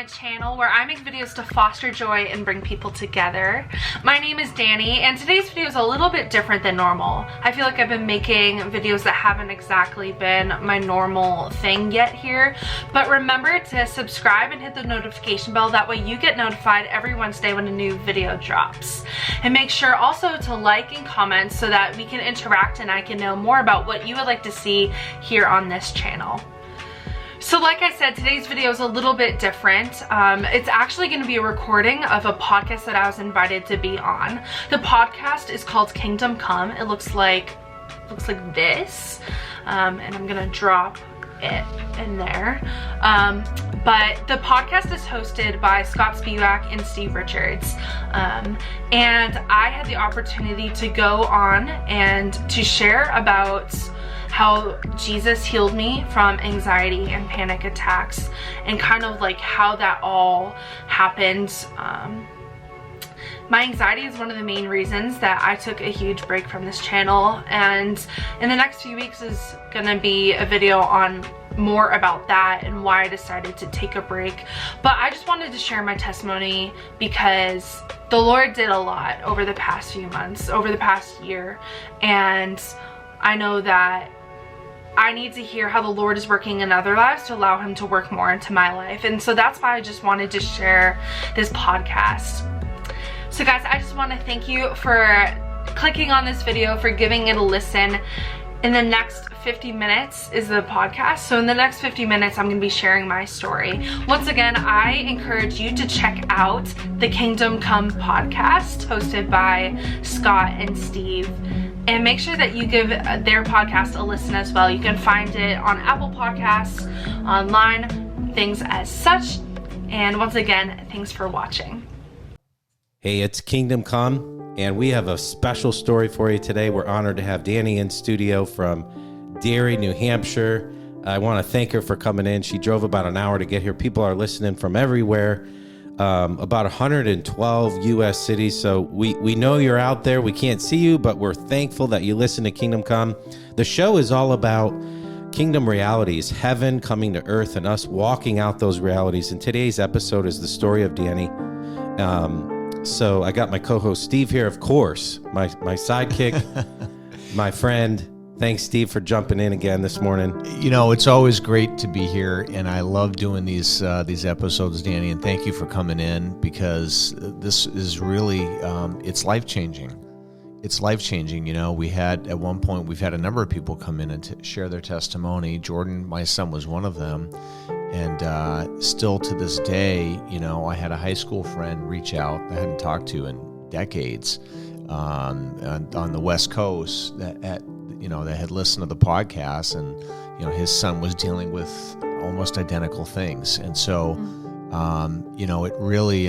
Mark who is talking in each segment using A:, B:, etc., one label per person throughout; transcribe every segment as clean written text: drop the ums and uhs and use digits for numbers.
A: channel where I make videos to foster joy and bring people together. My name is Dani, and today's video is a little bit different than normal. I feel like I've been making videos that haven't exactly been my normal thing yet here, but remember to subscribe and hit the notification bell. That way you get notified every Wednesday when a new video drops. And make sure also to like and comment so that we can interact and I can know more about what you would like to see here on this channel. So like I said, today's video is a little bit different. It's actually going to be a recording of a podcast that I was invited to be on. The podcast is called Kingdom Come. It looks like this, and I'm gonna drop it in there. But the podcast is hosted by Scott Spiewak and Steve Richards, and I had the opportunity to go on and to share about how Jesus healed me from anxiety and panic attacks, and kind of like how that all happened. My anxiety is one of the main reasons that I took a huge break from this channel, and in the next few weeks is gonna be a video on more about that and why I decided to take a break. But I just wanted to share my testimony because the Lord did a lot over the past few months, over the past year, and I know that I need to hear how the Lord is working in other lives to allow him to work more into my life. And so that's why I just wanted to share this podcast. So guys, I just want to thank you for clicking on this video, for giving it a listen. In the next 50 minutes is the podcast. So in the next 50 minutes, I'm going to be sharing my story. Once again, I encourage you to check out the Kingdom Come podcast hosted by Scott and Steve. And make sure that you give their podcast a listen as well. You can find it on Apple Podcasts, online, things as such. And once again, thanks for watching.
B: Hey, it's Kingdom Come, and we have a special story for you today. We're honored to have Dani in studio from Derry, New Hampshire. I want to thank her for coming in. She drove about an hour to get here. People are listening from everywhere. About 112 U.S. cities. So we know you're out there. We can't see you, but we're thankful that you listen to Kingdom Come. The show is all about kingdom realities, heaven coming to earth, and us walking out those realities. And today's episode is the story of Dani. So I got my co-host Steve here, of course, my sidekick, my friend. Thanks, Steve, for jumping in again this morning.
C: You know, it's always great to be here, and I love doing these episodes, Dani, and thank you for coming in, because this is really, it's life-changing. It's life-changing. You know, at one point, we've had a number of people come in and share their testimony. Jordan, my son, was one of them, and still to this day, you know, I had a high school friend reach out I hadn't talked to in decades on the West Coast that had listened to the podcast, and you know, his son was dealing with almost identical things. And so you know, it really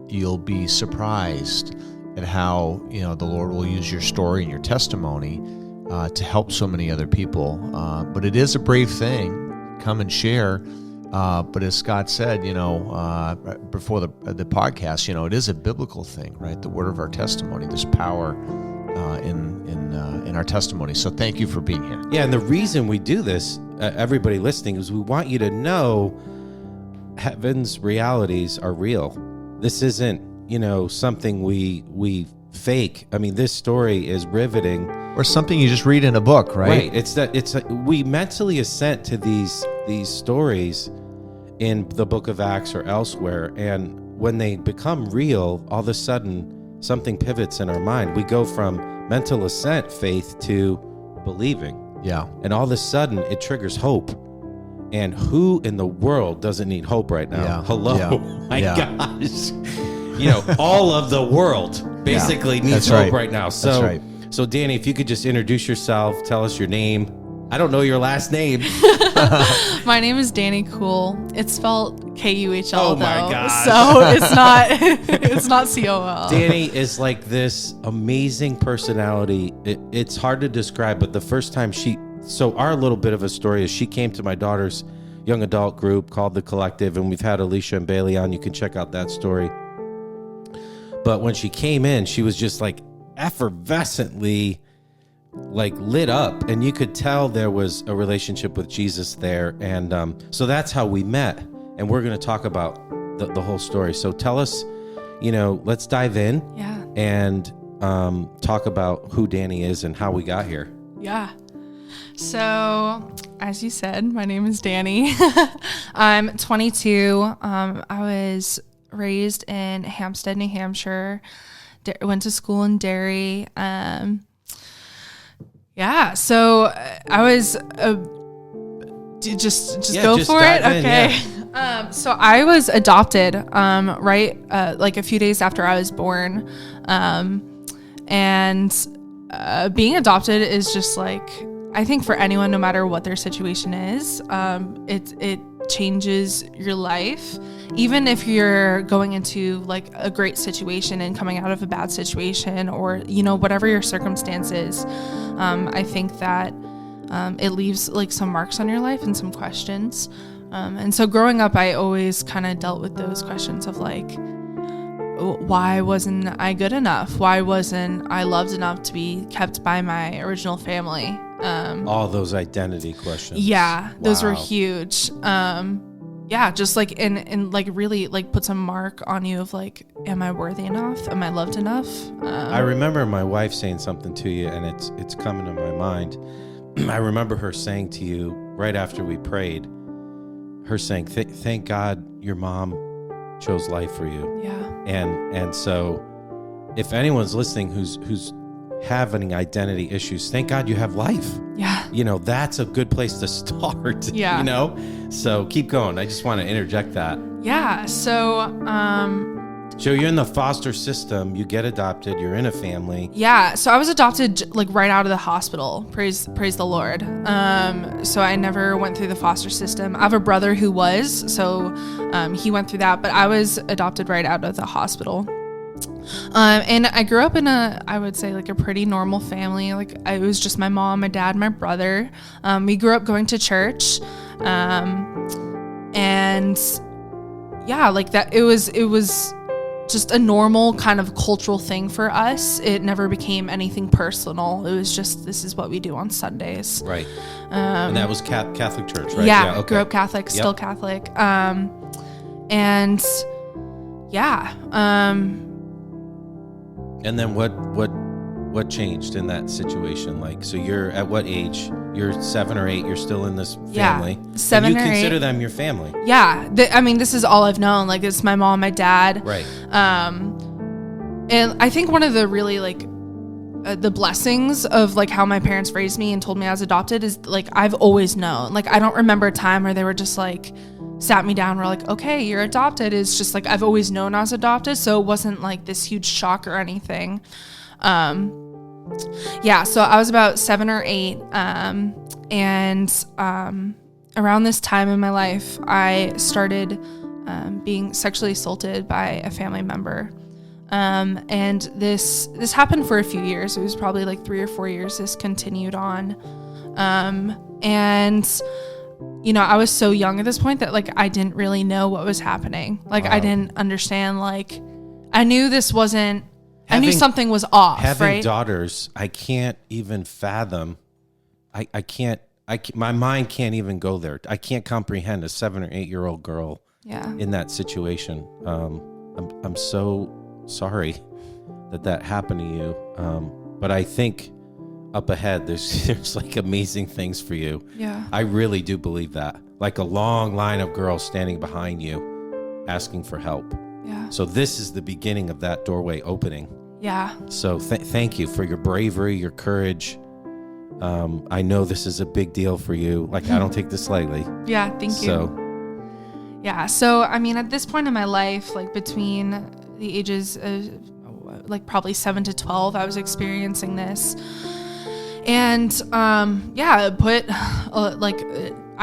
C: you'll be surprised at how, you know, the Lord will use your story and your testimony to help so many other people. But it is a brave thing. Come and share. But as Scott said, you know, before the podcast, you know, it is a biblical thing, right? The word of our testimony. There's power in our testimony. So thank you for being here.
B: Yeah, and the reason we do this, everybody listening, is we want you to know heaven's realities are real. This isn't, you know, something we fake. I mean, this story is riveting.
C: Or something you just read in a book, right?
B: Right. We mentally assent to these stories in the book of Acts or elsewhere, and when they become real, all of a sudden something pivots in our mind. We go from mental assent, faith, to believing.
C: Yeah.
B: And all of a sudden it triggers hope. And who in the world doesn't need hope right now?
C: Yeah.
B: Hello.
C: Yeah.
B: My gosh. You know, all of the world basically needs hope right now. So,
C: That's right.
B: So Dani, if you could just introduce yourself, tell us your name. I don't know your last name.
D: My name is Dani Cool. It's spelled Kuhl,
B: Oh my
D: though.
B: gosh.
D: So it's not COL.
B: Dani is like this amazing personality. It's hard to describe, but the first time so our little bit of a story is she came to my daughter's young adult group called The Collective, and we've had Alicia and Bailey on. You can check out that story. But when she came in, she was just like effervescently like lit up, and you could tell there was a relationship with Jesus there. And so that's how we met. And we're going to talk about the whole story. So tell us, let's dive in.
D: Yeah.
B: And talk about who Dani is and how we got here.
D: Yeah. So, as you said, my name is Dani. I'm 22. I was raised in Hampstead, New Hampshire. Went to school in Derry. So I was just go for it. Okay. So I was adopted like a few days after I was born. And being adopted is just like, I think for anyone, no matter what their situation is, it changes your life. Even if you're going into like a great situation and coming out of a bad situation, or, whatever your circumstances, I think that it leaves like some marks on your life and some questions. And so growing up, I always kind of dealt with those questions of like, why wasn't I good enough? Why wasn't I loved enough to be kept by my original family?
B: All those identity questions.
D: Yeah, those were
B: Wow.
D: huge. Just like and like really like put some mark on you of like, am I worthy enough? Am I loved enough?
B: I remember my wife saying something to you, and it's coming to my mind. I remember her saying to you right after we prayed, her saying, "Thank God your mom chose life for you."
D: Yeah.
B: And so if anyone's listening who's having identity issues, thank God you have life.
D: Yeah.
B: That's a good place to start.
D: Yeah.
B: So keep going. I just want to interject that.
D: Yeah. So
B: So you're in the foster system, you get adopted, you're in a family.
D: yeah, so I was adopted like right out of the hospital. Praise the Lord. So I never went through the foster system. I have a brother who was, so he went through that, but I was adopted right out of the hospital. And I grew up in I would say like a pretty normal family. Like it was just my mom, my dad, my brother. We grew up going to church. And yeah, like that, it was just a normal kind of cultural thing for us. It never became anything personal. It was just, this is what we do on Sundays.
B: Right. And that was Catholic church, right?
D: Yeah,
B: okay.
D: grew up Catholic, still Catholic. And yeah.
B: And then what changed in that situation? Like, so you're at what age? You're 7 or 8. You're still in this family.
D: Yeah, 7
B: and you
D: or 8.
B: consider them your family.
D: Yeah. This is all I've known. Like, it's my mom, my dad.
B: Right.
D: And I think one of the really like the blessings of like how my parents raised me and told me I was adopted is like, I've always known. Like, I don't remember a time where they were just like, sat me down and were like, okay, you're adopted. It's just like, I've always known I was adopted. So it wasn't like this huge shock or anything. So I was about 7 or 8. And around this time in my life, I started being sexually assaulted by a family member. And this happened for a few years. It was probably like 3 or 4 years. This continued on. I was so young at this point that like I didn't really know what was happening. Like,
B: Wow.
D: I didn't understand. Like, I knew this wasn't. I knew something was off.
B: Having
D: right?
B: daughters, I can't even fathom. I can't. My mind can't even go there. I can't comprehend a 7 or 8 year old girl.
D: Yeah.
B: In that situation. I'm so sorry that happened to you. But I think up ahead there's like amazing things for you.
D: Yeah.
B: I really do believe that. Like a long line of girls standing behind you asking for help.
D: Yeah.
B: So this is the beginning of that doorway opening.
D: Yeah.
B: So thank you for your bravery, your courage. I know this is a big deal for you. Like, I don't take this lightly.
D: Yeah. Thank you. Yeah. So, at this point in my life, like between the ages of like probably 7 to 12, I was experiencing this. And, I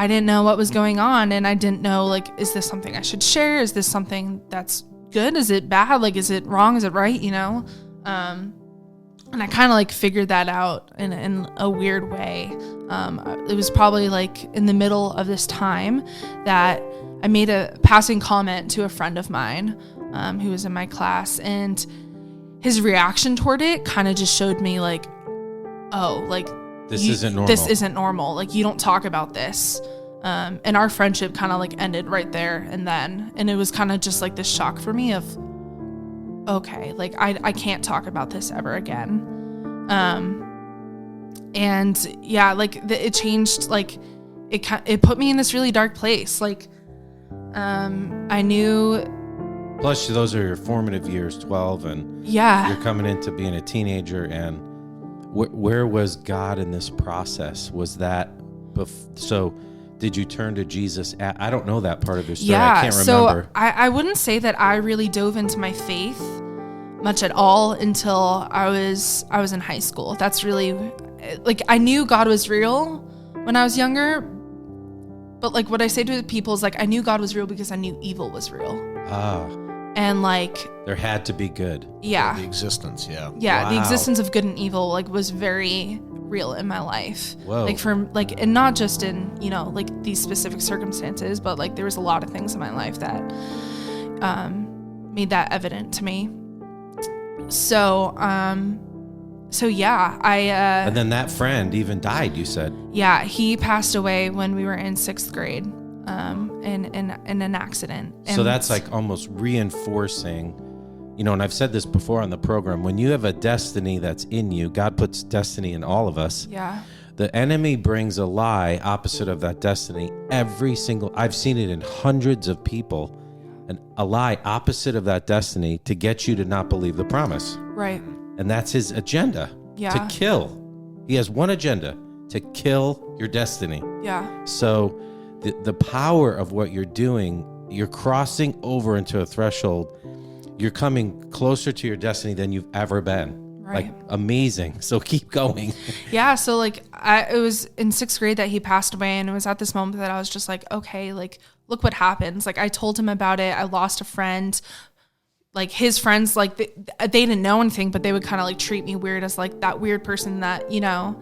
D: didn't know what was going on, and I didn't know, like, is this something I should share? Is this something that's good? Is it bad? Like, is it wrong? Is it right? And I kind of like figured that out in a weird way. It was probably like in the middle of this time that I made a passing comment to a friend of mine who was in my class, and his reaction toward it kind of just showed me like, oh, like,
B: This isn't normal.
D: This isn't normal. Like, you don't talk about this. And our friendship kind of like ended right there and then. And it was kind of just like this shock for me of, okay, like I can't talk about this ever again. And yeah, like it changed, like it put me in this really dark place. Like, I knew.
B: Plus, those are your formative years, 12, and
D: yeah,
B: you're coming into being a teenager. And where was God in this process? Was that so? Did you turn to Jesus? I don't know that part of your story.
D: Yeah,
B: I can't remember.
D: So I wouldn't say that I really dove into my faith much at all until I was in high school. That's really, like, I knew God was real when I was younger, but like what I say to people is like, I knew God was real because I knew evil was real. And like,
B: there had to be good.
D: Yeah.
C: The existence, yeah.
D: Yeah,
B: Wow.
D: the existence of good and evil like was very real in my life.
B: Whoa.
D: Like and not just in, you know, like these specific circumstances, but like there was a lot of things in my life that made that evident to me. So yeah,
B: and then that friend even died, you said.
D: Yeah, he passed away when we were in 6th grade, in an accident.
B: So that's like almost reinforcing, you know, and I've said this before on the program, when you have a destiny that's in you, God puts destiny in all of us.
D: Yeah.
B: The enemy brings a lie opposite of that destiny. I've seen it in hundreds of people, and a lie opposite of that destiny to get you to not believe the promise.
D: Right.
B: And that's his agenda.
D: Yeah.
B: To kill. He has one agenda: to kill your destiny.
D: Yeah.
B: So the power of what you're doing, you're crossing over into a threshold. You're coming closer to your destiny than you've ever been.
D: Right.
B: Like, amazing. So keep going.
D: Yeah. So like it was in 6th grade that he passed away, and it was at this moment that I was just like, okay, like look what happens. Like I told him about it. I lost a friend. Like his friends, like they didn't know anything, but they would kind of like treat me weird as like that weird person that, you know,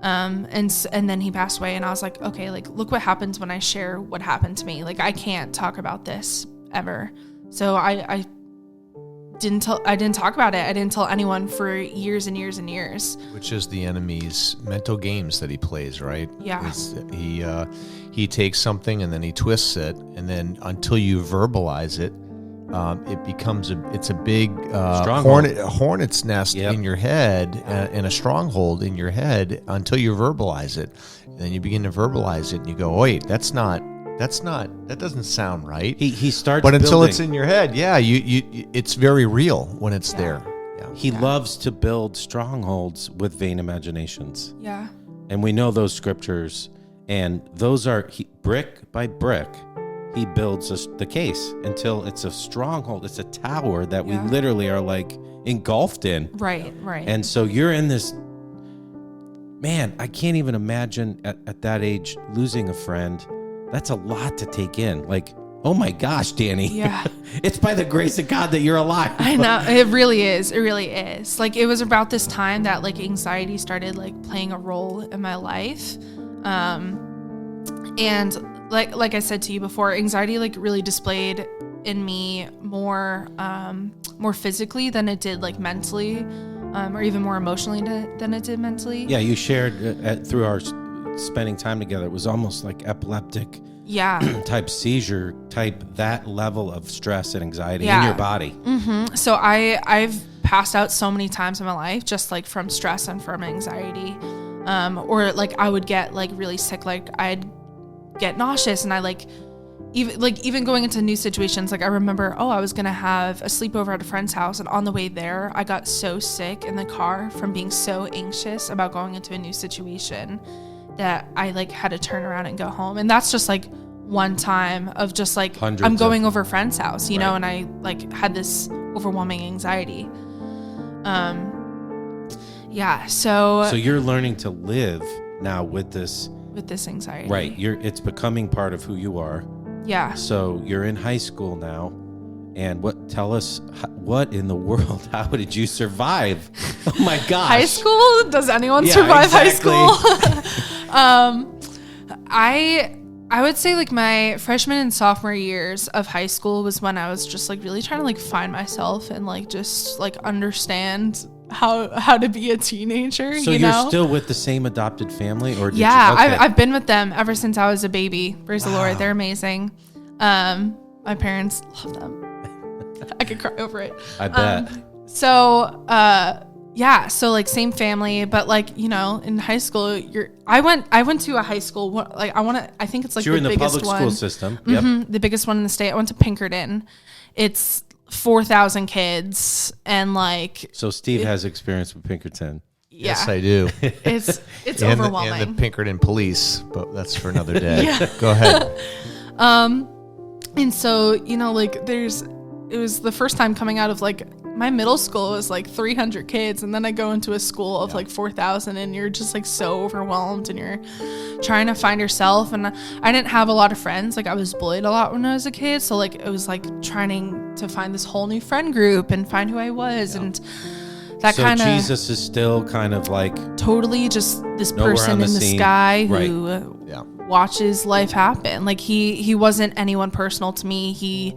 D: and then he passed away, and I was like, okay, like look what happens when I share what happened to me. Like I can't talk about this ever. So I didn't talk about it. I didn't tell anyone for years and years and years.
C: Which is the enemy's mental games that he plays, right?
D: Yeah.
C: He takes something and then he twists it, and then until you verbalize it, it becomes a big hornet's nest in your head, and a stronghold in your head until you verbalize it. And then you begin to verbalize it, and you go, wait, that doesn't sound right.
B: He starts,
C: but until
B: building.
C: it's in your head, yeah, you it's very real when it's there. Yeah.
B: He loves to build strongholds with vain imaginations.
D: Yeah.
B: And we know those scriptures, and those are brick by brick. He builds the case until it's a stronghold. It's a tower that we literally are like engulfed in.
D: Right.
B: And so you're in this, man, I can't even imagine at that age losing a friend. That's a lot to take in. Like, oh my gosh, Dani.
D: Yeah.
B: It's by the grace of God that you're alive.
D: I know. It really is. It really is. Like it was about this time that like anxiety started like playing a role in my life. And like I said to you before, anxiety like really displayed in me more physically than it did like mentally, or even more emotionally than it did mentally.
B: Yeah, you shared through our spending time together. It was almost like epileptic type seizure type, that level of stress and anxiety in your body.
D: Mm-hmm. So I've passed out so many times in my life just like from stress and from anxiety, or like I would get like really sick, like I'd get nauseous, and I even going into new situations, like I remember, I was gonna have a sleepover at a friend's house, and on the way there I got so sick in the car from being so anxious about going into a new situation that I like had to turn around and go home. And that's just like one time of just like I'm going over a friend's house, you know, and I like had this overwhelming anxiety. So
B: you're learning to live now with this
D: anxiety.
B: Right. It's becoming part of who you are.
D: Yeah.
B: So you're in high school now, and tell us what in the world, how did you survive? Oh my gosh.
D: High school? Does anyone survive high school? I would say like my freshman and sophomore years of high school was when I was just like really trying to like find myself and like just like understand how to be a teenager.
B: So
D: you
B: you're
D: know?
B: still with the same adopted family, or did
D: Yeah,
B: you? Okay.
D: I've been with them ever since I was a baby. Praise the Lord, they're amazing. My parents love them. I could cry over it.
B: I bet.
D: So so like same family, but like, you know, in high school, I went to a high school, like I think it's like
B: So you're
D: the
B: in the
D: biggest
B: public
D: one.
B: school system. Yep.
D: The biggest one in the state. I went to Pinkerton. It's 4,000 kids, and like,
B: So Steve has experience with Pinkerton.
D: yeah,
C: Yes, I do.
D: it's
C: And
D: overwhelming.
C: the Pinkerton police, but that's for another day. Go ahead.
D: And so, you know, like it was the first time coming out of like my middle school was like 300 kids, and then I go into a school of like 4,000, and you're just like so overwhelmed, and you're trying to find yourself. And I didn't have a lot of friends. Like I was bullied a lot when I was a kid, so like it was like trying to find this whole new friend group and find who I was, and that
B: So
D: kind of
B: Jesus is still kind of like
D: totally just this
B: nowhere
D: person
B: on
D: in
B: the
D: the
B: scene.
D: sky
B: Right.
D: who
C: Yeah.
D: watches life happen. Like he wasn't anyone personal to me.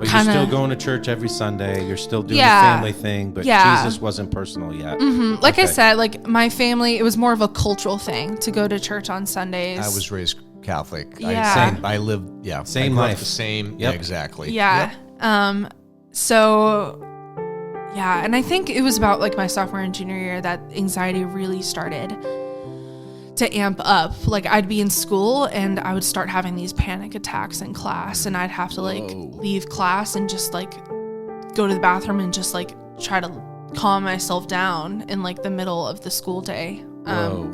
B: But you're
D: kinda-
B: still going to church every Sunday. You're still doing
D: Yeah.
B: the family thing, but
D: Yeah.
B: Jesus wasn't personal yet.
D: Like I
B: Okay.
D: said, like my family, it was more of a cultural thing to go to church on Sundays.
C: I was raised Catholic.
D: Yeah.
C: I lived,
B: Same
C: I grew up
B: life.
C: the same.
B: Yep.
C: Yeah, exactly.
D: Yeah.
C: Yep.
D: So yeah, and I think it was about like my sophomore and junior year that anxiety really started to amp up. Like I'd be in school and I would start having these panic attacks in class, and I'd have to like leave class and just like go to the bathroom and just like try to calm myself down in like the middle of the school day.
B: Whoa.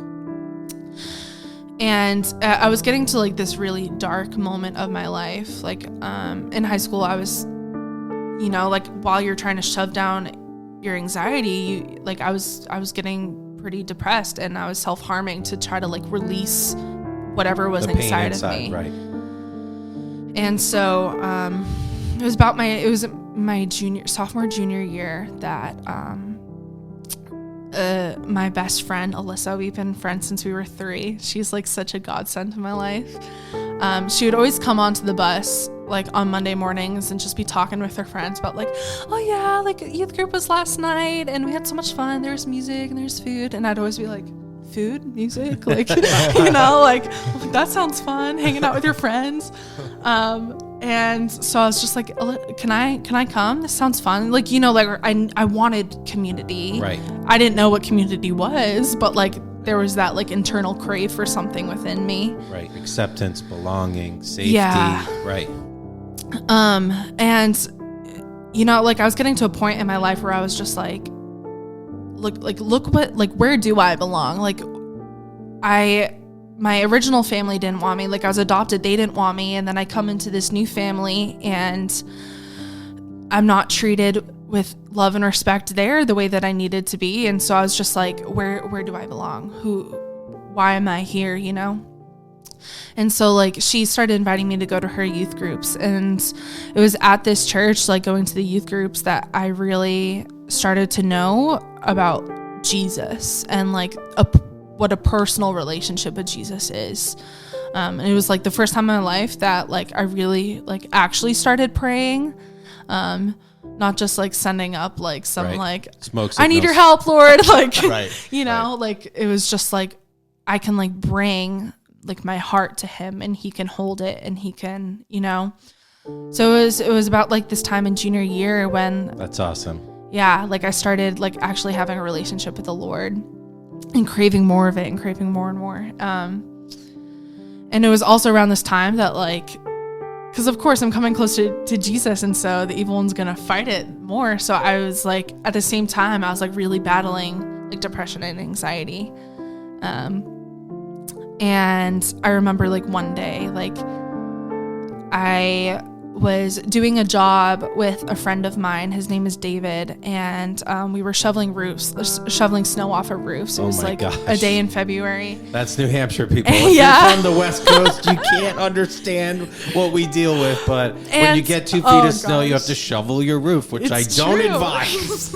D: And I was getting to like this really dark moment of my life. Like in high school, I was, you know, like while you're trying to shove down your anxiety, I was getting pretty depressed, and I was self-harming to try to like release whatever was
B: The pain
D: inside of me.
B: right?
D: And so it was my sophomore junior year that my best friend Alyssa, we've been friends since we were 3. She's like such a godsend to my life. She would always come onto the bus like on Monday mornings and just be talking with her friends about like, oh yeah, like youth group was last night and we had so much fun. There's music and there's food. And I'd always be like, food, music, like, you know, like that sounds fun, hanging out with your friends. And so I was just like, can I come? This sounds fun. Like, you know, like I wanted community.
B: Right.
D: I didn't know what community was, but like there was that like internal crave for something within me.
B: Right. Acceptance, belonging, safety.
D: Yeah.
B: Right.
D: And you know, like I was getting to a point in my life where I was just like, look what, like, where do I belong? Like my original family didn't want me. Like I was adopted, they didn't want me. And then I come into this new family and I'm not treated with love and respect there the way that I needed to be. And so I was just like, where do I belong? Why am I here? You know? And so like she started inviting me to go to her youth groups, and it was at this church, like going to the youth groups, that I really started to know about Jesus and like what a personal relationship with Jesus is. And it was like the first time in my life that like I really like actually started praying, not just like sending up like some
B: Right.
D: like
B: Smoke
D: I need
B: signals.
D: your help, Lord. Like,
C: Right.
D: you know, like it was just like I can like bring like my heart to him and he can hold it and he can, you know. So it was about like this time in junior year when
B: That's awesome.
D: yeah, like I started like actually having a relationship with the Lord and craving more of it and craving more and more. And it was also around this time that like, because of course I'm coming close to Jesus, and so the evil one's gonna fight it more. So I was like, at the same time, I was like really battling like depression and anxiety. And I remember like one day, like I was doing a job with a friend of mine. His name is David, and we were shoveling snow off of roofs. It
B: Oh
D: was
B: my
D: like
B: gosh.
D: a day in February.
B: That's New Hampshire, people. If
D: Yeah.
B: you're from the West Coast, you can't understand what we deal with. But when
D: And-
B: you get 2 feet
D: oh,
B: of snow, you have
D: gosh.
B: to shovel your roof, which I
D: It's
B: don't
D: true.
B: advise.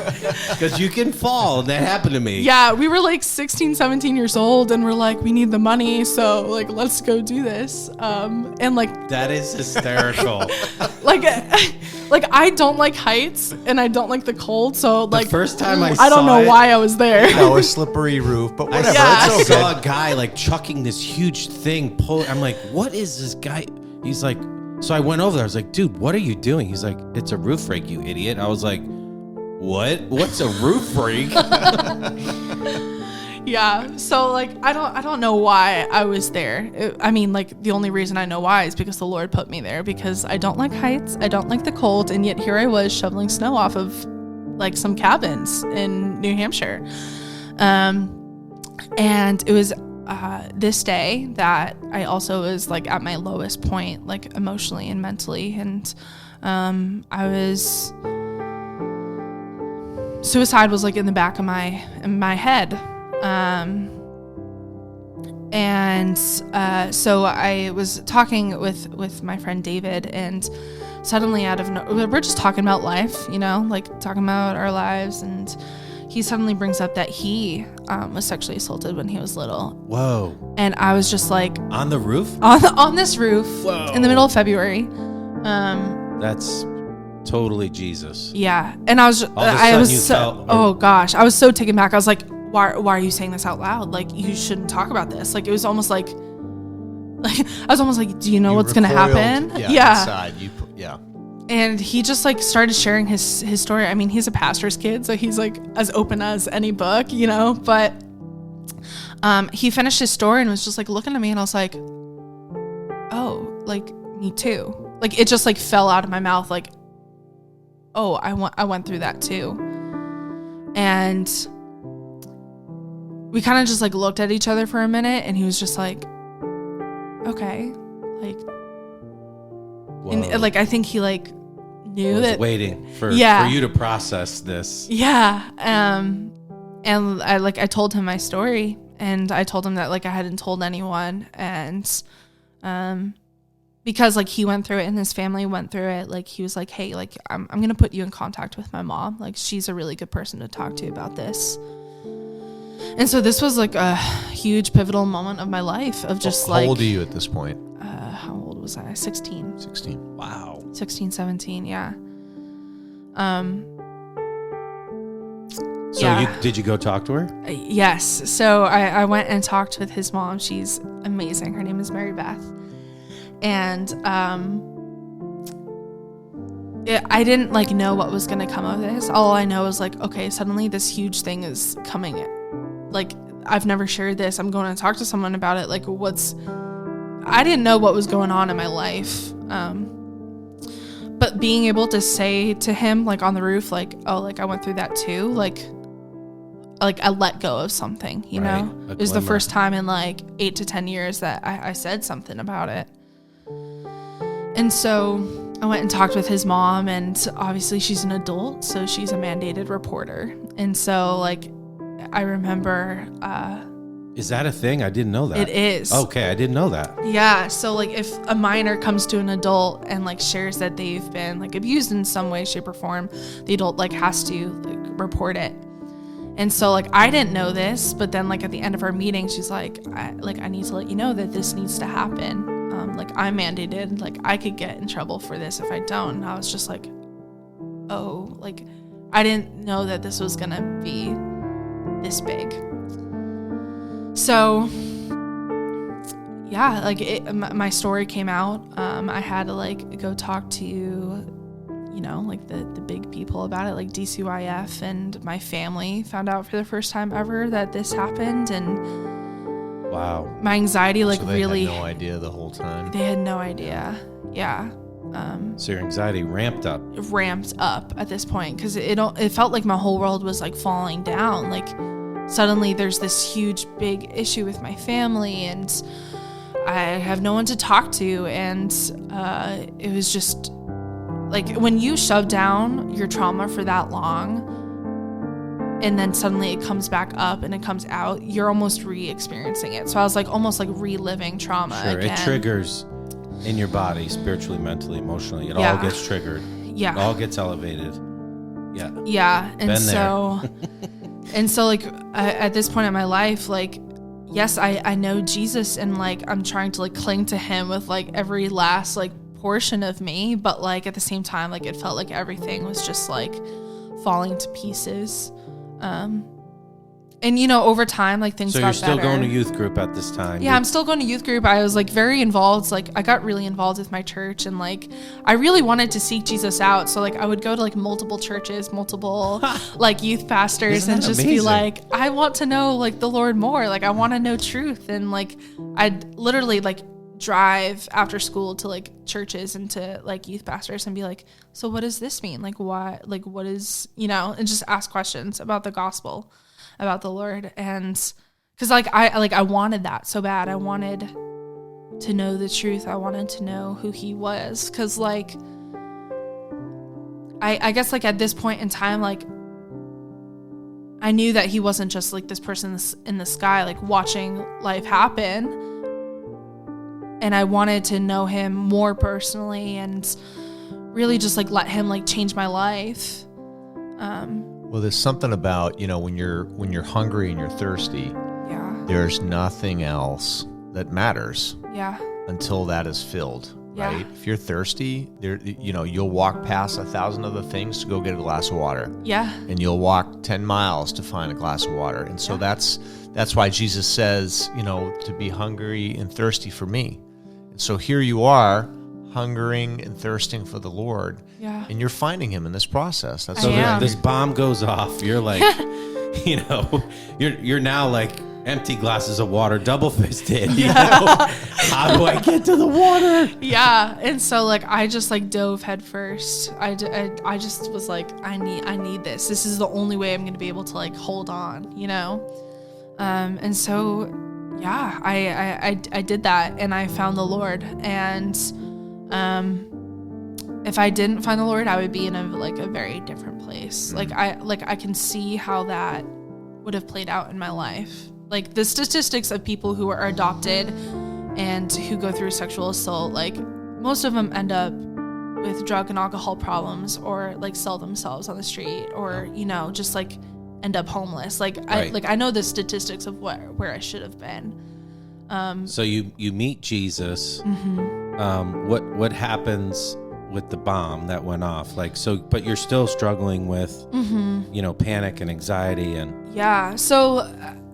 B: Because you can fall, and that happened to me.
D: Yeah, we were like 16, 17 years old, and we're like, we need the money, so like let's go do this. And like
B: That is hysterical.
D: like I don't like heights and I don't like the cold. So like
B: the first time I
D: don't know why I was there.
C: No, a slippery roof, but whatever.
B: I
C: It's okay.
B: saw a guy like chucking this huge thing. I'm like, what is this guy? He's like, so I went over there. I was like, dude, what are you doing? He's like, it's a roof rake, you idiot. I was like, what? What's a roof rake?
D: Yeah. So like I don't know why I was there. I mean, like the only reason I know why is because the Lord put me there, because I don't like heights, I don't like the cold, and yet here I was shoveling snow off of like some cabins in New Hampshire. And it was this day that I also was like at my lowest point, like emotionally and mentally, and suicide was like in the back of my head. So I was talking with my friend David, and suddenly out of nowhere, we're just talking about life, you know, like talking about our lives, and he suddenly brings up that he was sexually assaulted when he was little.
B: Whoa.
D: And I was just like,
B: On the roof?
D: on this roof.
B: Whoa.
D: In the middle of February.
B: That's totally Jesus.
D: Yeah. And I was oh gosh, I was so taken back. I was like, why are you saying this out loud? Like, you shouldn't talk about this. Like, it was almost like I was almost like, do you know what's going to happen?
C: Yeah. Inside, yeah.
D: And he just like started sharing his story. I mean, he's a pastor's kid, so he's like as open as any book, you know, but he finished his story and was just like looking at me, and I was like, oh, like me too. Like it just like fell out of my mouth, like, oh, I went through that too. And we kind of just like looked at each other for a minute, and he was just like, okay, like, and like I think he like knew that,
B: waiting for you to process this.
D: Yeah. And I told him my story, and I told him that like I hadn't told anyone, and because like he went through it and his family went through it, like he was like, hey, like I'm gonna put you in contact with my mom, like she's a really good person to talk to about this. And so this was like a huge pivotal moment of my life of just
C: How
D: like,
C: old are you at this point?
D: How old was I? 16.
C: 16.
B: Wow.
D: 16, 17, yeah.
B: So
D: yeah.
B: did you go talk to her?
D: Yes. So I went and talked with his mom. She's amazing. Her name is Mary Beth. And I didn't like know what was going to come of this. All I know is like, okay, suddenly this huge thing is coming. Like, I've never shared this. I'm going to talk to someone about it. Like, I didn't know what was going on in my life. But being able to say to him, like on the roof, like, oh, like I went through that too. Like I let go of something, you know? It was the first time in like 8 to 10 years that I said something about it. And so I went and talked with his mom, and obviously she's an adult, so she's a mandated reporter. And so like, I remember,
B: is that a thing? I didn't know that.
D: It is.
B: Okay, I didn't know that.
D: Yeah, so like if a minor comes to an adult and like shares that they've been like abused in some way, shape, or form, the adult like has to like report it. And so like I didn't know this, but then like at the end of our meeting, she's like, I need to let you know that this needs to happen. Like I'm mandated, like I could get in trouble for this if I don't. And I was just like, oh, like I didn't know that this was gonna be this big. So yeah, like my story came out. I had to like go talk to, you know, like the big people about it, like DCYF, and my family found out for the first time ever that this happened. And
B: wow,
D: my anxiety like
C: So they
D: really
C: had no idea the whole time.
D: They had no idea. Yeah.
B: So your anxiety ramped up
D: At this point, because it felt like my whole world was like falling down. Like suddenly there's this huge big issue with my family, and I have no one to talk to. And it was just like when you shove down your trauma for that long, and then suddenly it comes back up and it comes out, you're almost re-experiencing it. So I was like almost like reliving trauma again.
B: It triggers in your body, spiritually, mentally, emotionally. It all gets triggered.
D: Yeah.
B: It all gets elevated. Yeah.
D: Yeah. And
B: Been
D: so and so like at this point in my life, like, yes, I know Jesus, and like I'm trying to like cling to him with like every last like portion of me, but like at the same time, like it felt like everything was just like falling to pieces. And you know, over time, like things got better. So
B: you're still going to youth group at this time?
D: Yeah, I'm still going to youth group. I was like very involved. Like I got really involved with my church, and like I really wanted to seek Jesus out. So like I would go to like multiple churches, multiple like youth pastors, and just be like, I want to know like the Lord more. Like I want to know truth. And like I'd literally like drive after school to like churches and to like youth pastors and be like, so what does this mean? Like why, like what is, you know, and just ask questions about the gospel, about the Lord. And because like I wanted that so bad. I wanted to know the truth. I wanted to know who he was, because like I guess like at this point in time, like I knew that he wasn't just like this person in the sky like watching life happen, and I wanted to know him more personally and really just like let him like change my life.
C: Well, there's something about, you know, when you're hungry and you're thirsty,
D: yeah,
C: there's nothing else that matters,
D: yeah,
C: until that is filled,
D: yeah.
C: right? If you're thirsty, there, you know, you'll walk past 1,000 other things to go get a glass of water.
D: Yeah.
C: And you'll walk 10 miles to find a glass of water. And so that's why Jesus says, you know, to be hungry and thirsty for me. And so here you are, hungering and thirsting for the Lord.
D: Yeah.
C: And you're finding him in this process. That's
B: so
D: am.
B: this bomb goes off. You're like, you know, you're now like empty glasses of water, double fisted. You know? How do I get to the water?
D: Yeah. And so like I just like dove head first. I just was like, I need this. This is the only way I'm going to be able to like hold on, you know? And so yeah, I did that, and I found the Lord. And if I didn't find the Lord, I would be in a very different place. Like I can see how that would have played out in my life. Like the statistics of people who are adopted and who go through sexual assault, like most of them end up with drug and alcohol problems, or like sell themselves on the street, or, you know, just like end up homeless. Like
B: right.
D: I know the statistics of where I should have been.
B: So you meet Jesus.
D: Mm-hmm.
B: What happens with the bomb that went off? Like, so, but you're still struggling with,
D: Mm-hmm.
B: you know, panic and anxiety and.
D: Yeah. So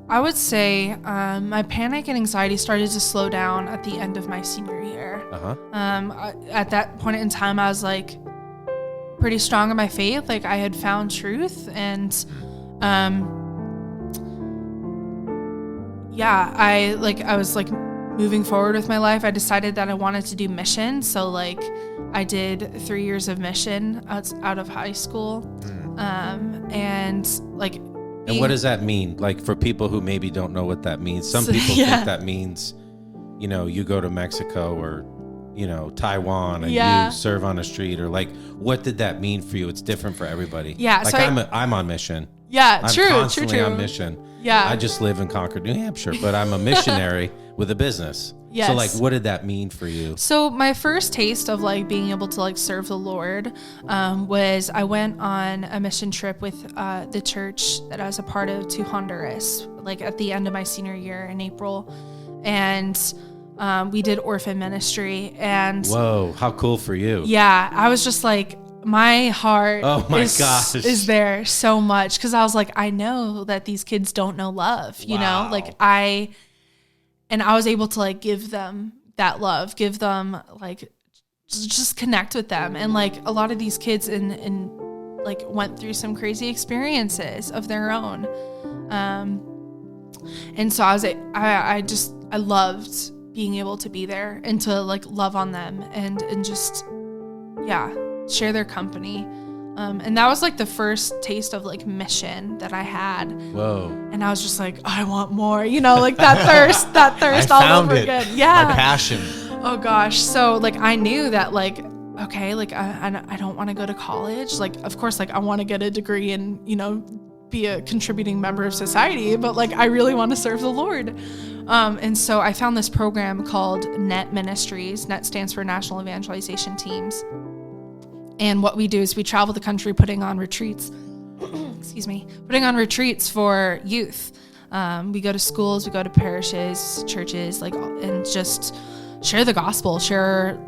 D: I would say my panic and anxiety started to slow down at the end of my senior year. At that point in time, I was like pretty strong in my faith. Like I had found truth, and I was like moving forward with my life. I decided that I wanted to do mission. So like I did 3 years of mission out of high school. And like,
B: and what does that mean? Like for people who maybe don't know what that means, some people think that means, you know, you go to Mexico or, you know, Taiwan and you serve on a street, or like, what did that mean for you? It's different for everybody.
D: Yeah.
B: Like
D: so
B: I'm on mission.
D: Yeah.
B: I'm constantly on mission.
D: Yeah.
B: I just live in Concord, New Hampshire, but I'm a missionary with a business.
D: Yes.
B: So like, what did that mean for you?
D: So my first taste of like being able to like serve the Lord was I went on a mission trip with the church that I was a part of to Honduras, like at the end of my senior year in April. And we did orphan ministry. And
B: whoa, how cool for you.
D: Yeah, I was just like, my heart is there so much, because I was like, I know that these kids don't know love, you know, like I was able to like give them that love, give them like just connect with them. And like a lot of these kids in like went through some crazy experiences of their own. And so I loved being able to be there and to like love on them and just, share their company. And that was like the first taste of like mission that I had.
B: Whoa.
D: And I was just like, I want more, you know, like that thirst all over again. Yeah.
C: My passion.
D: Oh gosh. So like, I knew that like, okay, like I don't want to go to college. Like, of course, like I want to get a degree and, you know, be a contributing member of society, but like, I really want to serve the Lord. And so I found this program called NET Ministries. NET stands for National Evangelization Teams. And what we do is we travel the country putting on retreats, putting on retreats for youth. We go to schools, we go to parishes, churches, like, and just share the gospel, share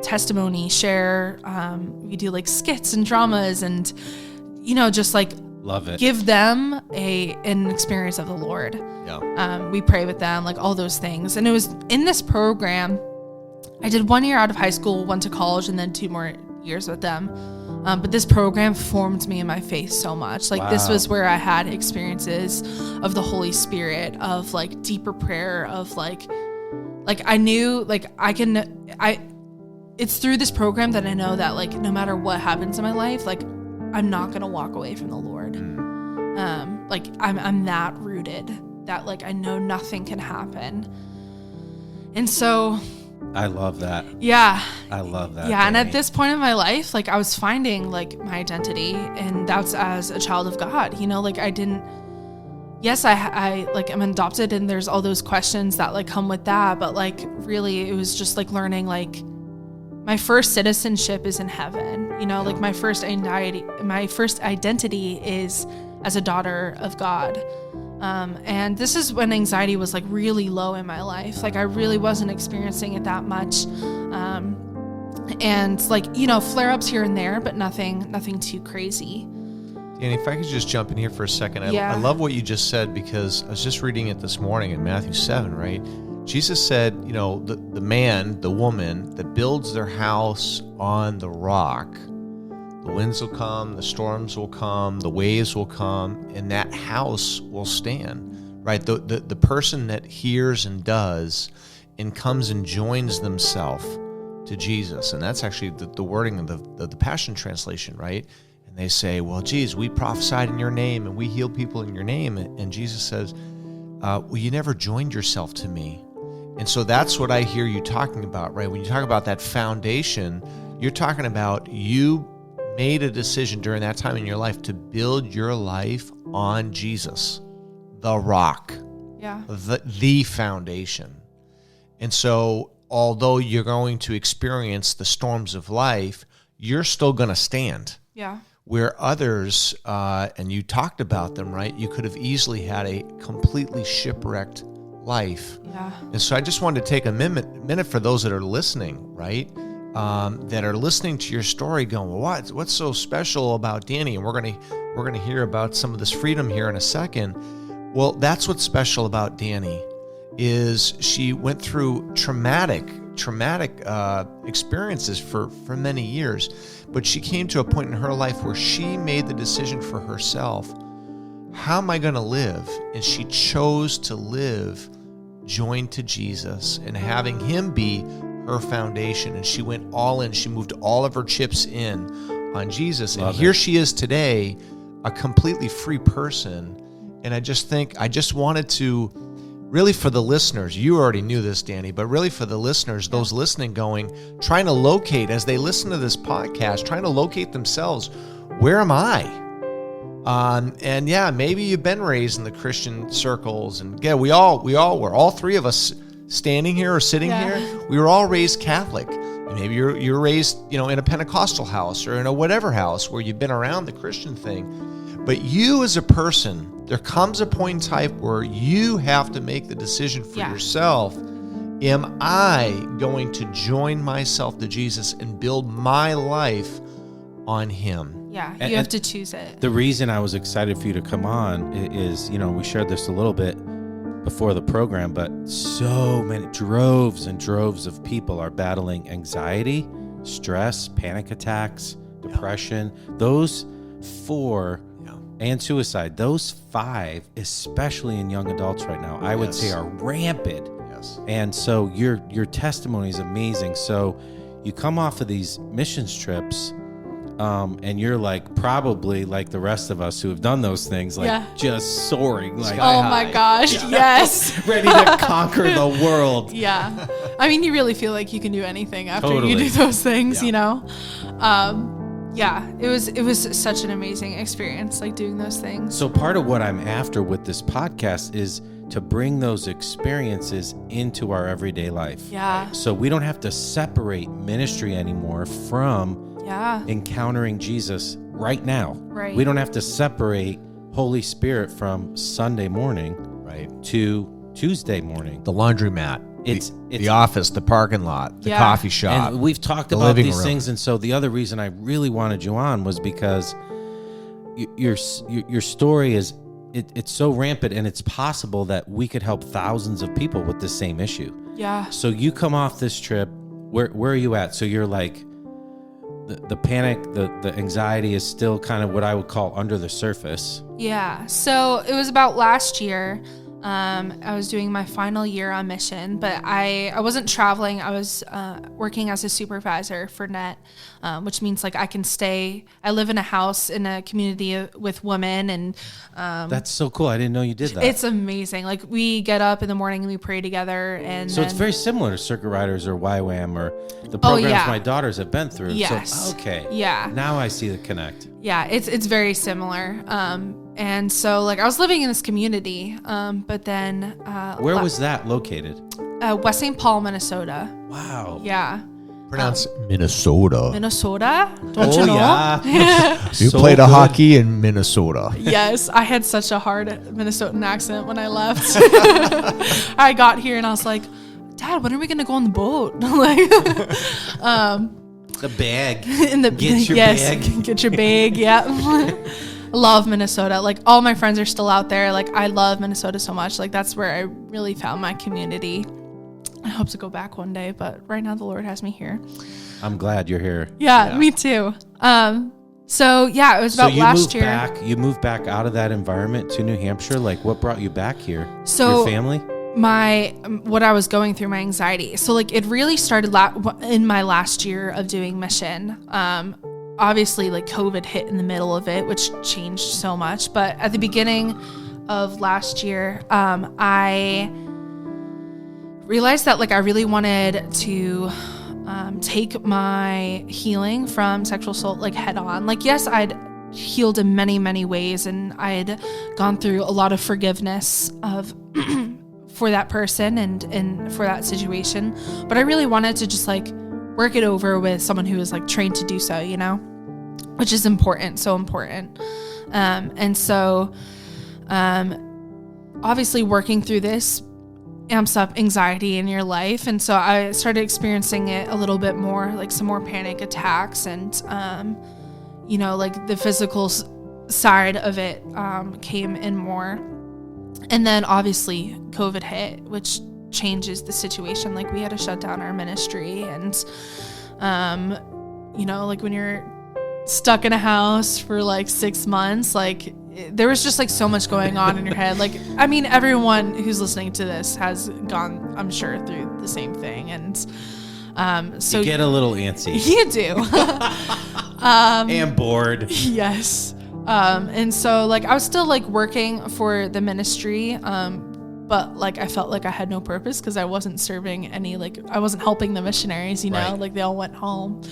D: testimony, share. We do like skits and dramas and, just like
B: Love it.
D: give them an experience of the Lord.
C: Yeah.
D: We pray with them, like all those things. And it was in this program, I did 1 year out of high school, went to college, and then 2 more years with them. But this program formed me in my faith so much. Like this was where I had experiences of the Holy Spirit, of like deeper prayer, of like I knew like it's through this program that I know that like no matter what happens in my life, like I'm not going to walk away from the Lord. Like I'm that rooted that like I know nothing can happen. And so
B: I love that.
D: Yeah.
B: I love that.
D: Yeah. And
B: Dani.
D: at this point in my life, like I was finding like my identity, and that's as a child of God, like I like I'm adopted, and there's all those questions that like come with that. But like really it was just like learning like my first citizenship is in heaven, like my first identity is as a daughter of God. And this is when anxiety was like really low in my life. Like I really wasn't experiencing it that much. And like, flare-ups here and there, but nothing too crazy.
C: Dani, if I could just jump in here for a second. I love what you just said, because I was just reading it this morning in Matthew 7, right? Jesus said, the man, the woman that builds their house on the rock, the winds will come, the storms will come, the waves will come, and that house will stand, right? The person that hears and does and comes and joins themselves to Jesus. And that's actually the wording of the Passion Translation, right? And they say, well, geez, we prophesied in your name and we healed people in your name. And Jesus says, well, you never joined yourself to me. And so that's what I hear you talking about, right? When you talk about that foundation, you're talking about you made a decision during that time in your life to build your life on Jesus, the rock, the foundation. And so although you're going to experience the storms of life, you're still going to stand.
D: Yeah.
C: Where others, and you talked about them, right? You could have easily had a completely shipwrecked life.
D: Yeah.
C: And so I just wanted to take a minute for those that are listening, right? That are listening to your story going, well, what's so special about Dani? And we're gonna hear about some of this freedom here in a second. Well, that's what's special about Dani, is she went through traumatic experiences for many years, but she came to a point in her life where she made the decision for herself, how am I going to live? And she chose to live joined to Jesus and having him be her foundation. And she went all in. She moved all of her chips in on Jesus. And here she is today, a completely free person. And I just wanted to, really for the listeners, you already knew this, Dani, but really for the listeners, those listening trying to locate, as they listen to this podcast, trying to locate themselves, where am I? And yeah, maybe you've been raised in the Christian circles, and yeah, we all were. All three of us standing here or sitting here, we were all raised Catholic. And maybe you're raised, in a Pentecostal house or in a whatever house where you've been around the Christian thing. But you as a person, there comes a point in time where you have to make the decision for yourself. Am I going to join myself to Jesus and build my life on him?
D: Yeah, you have to choose it.
B: The reason I was excited for you to come on is, we shared this a little bit before the program, but so many droves and droves of people are battling anxiety, stress, panic attacks, depression. Those 4 and suicide, those 5, especially in young adults right now, I would say are rampant.
C: Yes.
B: And so your testimony is amazing. So you come off of these missions trips, and you're like probably like the rest of us who have done those things, like just soaring, like
D: oh my gosh, yes,
B: ready to conquer the world.
D: Yeah, I mean, you really feel like you can do anything after you do those things, It was such an amazing experience, like doing those things.
B: So part of what I'm after with this podcast is to bring those experiences into our everyday life.
D: Yeah.
B: So we don't have to separate ministry anymore from encountering Jesus right now.
D: Right.
B: We don't have to separate Holy Spirit from Sunday morning to Tuesday morning.
C: The laundromat.
B: It's
C: the office, the parking lot, the
D: Yeah.
C: coffee shop.
B: And we've talked
C: the
B: about
C: living
B: these
C: room.
B: things, and so the other reason I really wanted you on was because your story is it's so rampant, and it's possible that we could help thousands of people with the same issue.
D: Yeah.
B: So you come off this trip. Where are you at? So you're like the panic, the anxiety is still kind of what I would call under the surface.
D: Yeah. So it was about last year. I was doing my final year on mission, but I wasn't traveling. I was working as a supervisor for NET, which means like I can stay. I live in a house in a community with women, and
B: That's so cool. I didn't know you did that.
D: it's amazing. Like we get up in the morning and we pray together, and
B: So it's
D: then-
B: very similar to Circuit Riders or YWAM or the programs
D: yeah.
B: my daughters have been through.
D: Yes.
B: So, okay.
D: Yeah.
B: Now I see the connect.
D: Yeah, it's very similar. And so like I was living in this community, but then
B: Where was that located?
D: West St. Paul, Minnesota.
B: Wow.
D: Yeah,
C: Pronounce Minnesota.
D: Minnesota. Don't you
B: Oh,
D: know?
B: yeah.
C: You
B: So
C: played a
B: good.
C: hockey in Minnesota.
D: Yes, I had such a hard Minnesotan accent when I left. I got here and I was like, Dad, when are we gonna go on the boat? Like,
B: The bag.
D: in the
B: Get your
D: yes,
B: bag.
D: get your bag. Yeah. Love Minnesota. Like all my friends are still out there. Like I love Minnesota so much. Like that's where I really found my community. I hope to go back one day, but right now the Lord has me here.
B: I'm glad you're here.
D: Yeah. Me too. So yeah, it was
B: So
D: about last year.
B: You moved back out of that environment to New Hampshire. Like, what brought you back here?
D: So-
B: your family.
D: What I was going through, my anxiety. So like it really started in my last year of doing mission. Obviously like COVID hit in the middle of it, which changed so much. But at the beginning of last year, I realized that like I really wanted to take my healing from sexual assault like head on. Like, yes, I'd healed in many, many ways, and I'd gone through a lot of forgiveness of for that person and for that situation. But I really wanted to just like work it over with someone who is like trained to do so, you know, which is important, so important. And so obviously working through this amps up anxiety in your life. And so I started experiencing it a little bit more, like some more panic attacks, and, you know, like the physical side of it came in more. And then obviously COVID hit, which changes the situation. Like we had to shut down our ministry, and, you know, like when you're stuck in a house for like 6 months, like there was just like so much going on in your head. Like, I mean, everyone who's listening to this has gone, I'm sure, through the same thing. And so
B: You get a little antsy
D: you do.
B: and bored.
D: Yes. And so like I was still like working for the ministry, but like I felt like I had no purpose because I wasn't serving any, like I wasn't helping the missionaries, you know,
B: Right.
D: like they all went home.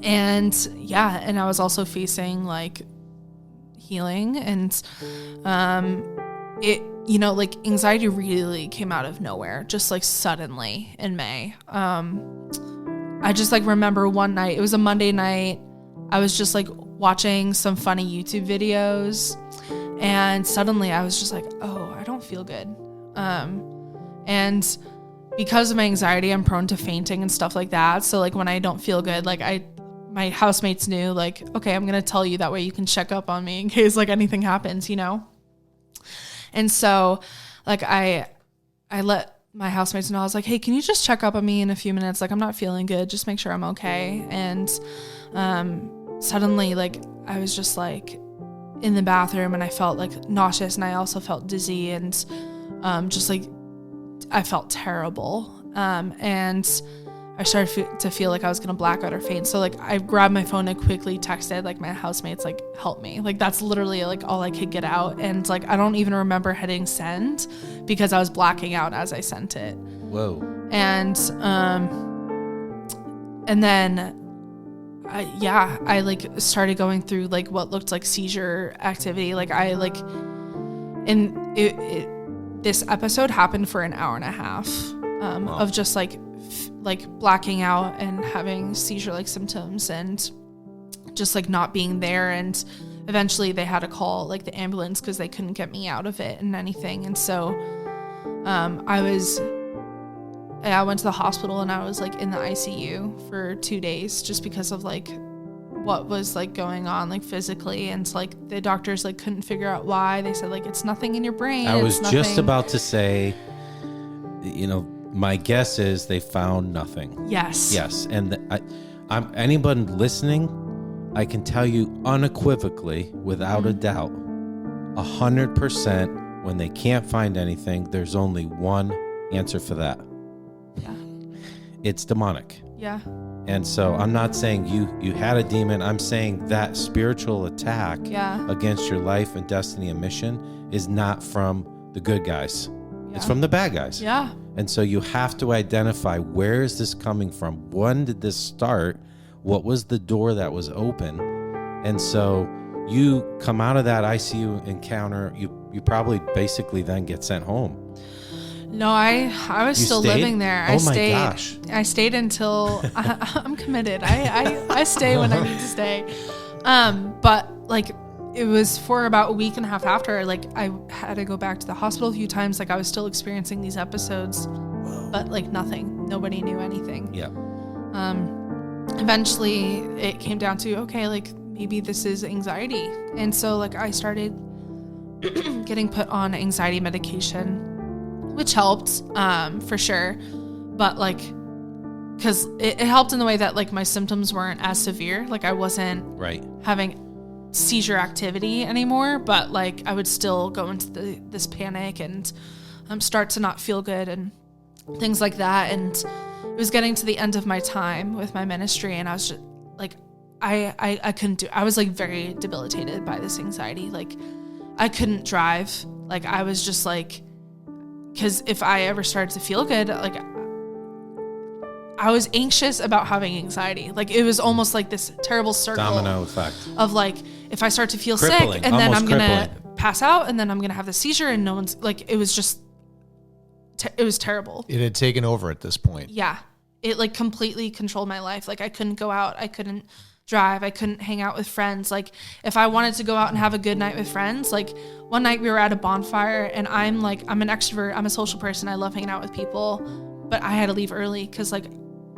D: And yeah, and I was also facing like healing, and it, you know, like anxiety really came out of nowhere, just like suddenly in May. I just like remember one night, it was a Monday night, I was just like watching some funny YouTube videos, and suddenly I was just like, oh, I don't feel good. And because of my anxiety, I'm prone to fainting and stuff like that. So like when I don't feel good, like my housemates knew, like, okay, I'm going to tell you, that way you can check up on me in case like anything happens, you know? And so like I let my housemates know, I was like, hey, can you just check up on me in a few minutes? Like, I'm not feeling good. Just make sure I'm okay. And suddenly, like, I was just like in the bathroom, and I felt like nauseous, and I also felt dizzy, and just like I felt terrible. And I started to feel like I was gonna black out or faint. So like I grabbed my phone and quickly texted like my housemates, like, help me. Like that's literally like all I could get out. And like I don't even remember hitting send because I was blacking out as I sent it.
B: Whoa.
D: And then I like started going through like what looked like seizure activity. Like I like, and this episode happened for an hour and a half of just like blacking out and having seizure-like symptoms and just like not being there. And eventually they had to call like the ambulance because they couldn't get me out of it and anything. And so I went to the hospital and I was like in the ICU for 2 days just because of like what was like going on like physically, and it's like the doctors like couldn't figure out why. They said like it's nothing in your brain.
B: I was just about to say, my guess is they found nothing.
D: Yes.
B: And I'm anyone listening, I can tell you unequivocally, without a doubt, 100%, when they can't find anything, there's only one answer for that.
D: Yeah.
B: It's demonic.
D: Yeah.
B: And so I'm not saying you had a demon. I'm saying that spiritual attack against your life and destiny and mission is not from the good guys. Yeah. It's from the bad guys.
D: Yeah.
B: And so you have to identify, where is this coming from? When did this start? What was the door that was open? And so you come out of that ICU encounter, you probably basically then get sent home.
D: No, I was
B: You
D: still
B: stayed?
D: living there.
B: Oh
D: I
B: my
D: stayed.
B: gosh.
D: I stayed until I'm committed. I stay when I need to stay. But like it was for about a week and a half after, like I had to go back to the hospital a few times. Like I was still experiencing these episodes, but like nothing. Nobody knew anything.
B: Yeah.
D: Eventually it came down to, okay, like maybe this is anxiety. And so like I started getting put on anxiety medication, which helped, for sure. But like, cause it helped in the way that like my symptoms weren't as severe. Like I wasn't having seizure activity anymore, but like I would still go into this panic and start to not feel good and things like that. And it was getting to the end of my time with my ministry, and I was just like, I couldn't do. I was like very debilitated by this anxiety. Like I couldn't drive. Like I was just like, because if I ever started to feel good, like I was anxious about having anxiety. Like it was almost like this terrible circle
B: Domino effect
D: of like, if I start to feel
B: crippling,
D: sick and then I'm
B: crippling.
D: gonna pass out and then I'm gonna have the seizure, and no one's like, it was just it was terrible.
C: It had taken over at this point.
D: Yeah, it like completely controlled my life. Like I couldn't go out, I couldn't drive, I couldn't hang out with friends. Like if I wanted to go out and have a good night with friends, like one night we were at a bonfire, and I'm an extrovert, I'm a social person, I love hanging out with people, but I had to leave early because like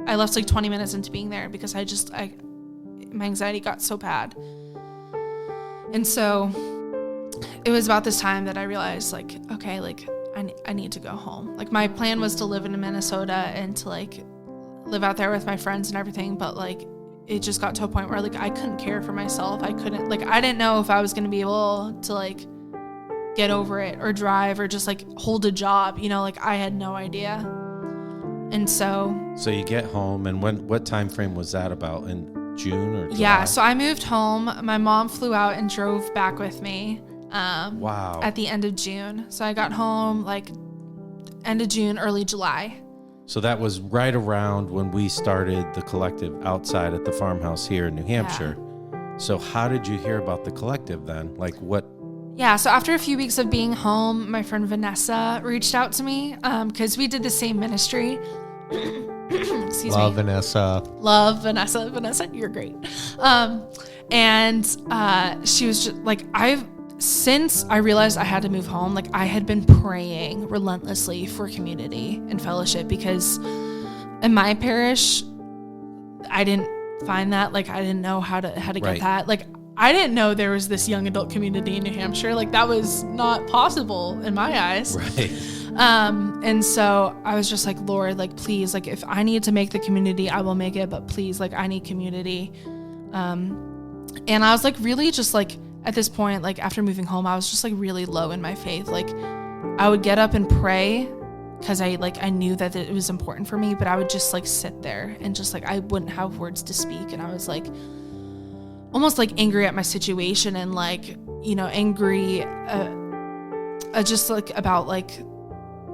D: I left like 20 minutes into being there because my anxiety got so bad. And so it was about this time that I realized like, okay, like I need to go home. Like my plan was to live in Minnesota and to like live out there with my friends and everything, but like it just got to a point where like I couldn't care for myself. I didn't know if I was going to be able to like get over it or drive or just like hold a job, like I had no idea. And so
B: you get home, and what time frame was that about? In June or July?
D: Yeah, so I moved home. My mom flew out and drove back with me.
B: Wow.
D: At the end of June. So I got home like end of June, early July.
B: So that was right around when we started the collective outside at the farmhouse here in New Hampshire. Yeah. So how did you hear about the collective then? Like what?
D: Yeah, so after a few weeks of being home, my friend Vanessa reached out to me because we did the same ministry. Excuse
C: Love
D: me.
C: Vanessa.
D: Love Vanessa. Vanessa, you're great. And she was just like, since I realized I had to move home, like I had been praying relentlessly for community and fellowship, because in my parish, I didn't find that. Like I didn't know how to get that. Like I didn't know there was this young adult community in New Hampshire. Like that was not possible in my eyes.
B: Right.
D: And so I was just like, Lord, like, please, like if I need to make the community, I will make it, but please, like I need community. And I was like, really just like at this point, like after moving home, I was just like really low in my faith. Like I would get up and pray because I knew that it was important for me, but I would just like sit there and just like, I wouldn't have words to speak. And I was like, almost like angry at my situation and like, angry, just like about like,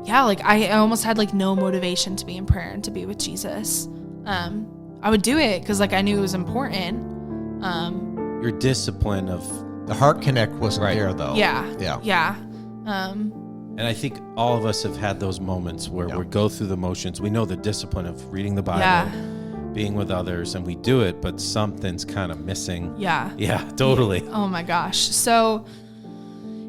D: yeah, like I almost had like no motivation to be in prayer and to be with Jesus. I would do it because like I knew it was important.
B: Your discipline of
C: the heart connect wasn't there though.
D: Yeah.
B: And I think all of us have had those moments where we go through the motions. We know the discipline of reading the Bible, being with others, and we do it, but something's kind of missing.
D: Yeah.
B: Yeah, totally.
D: Oh my gosh. So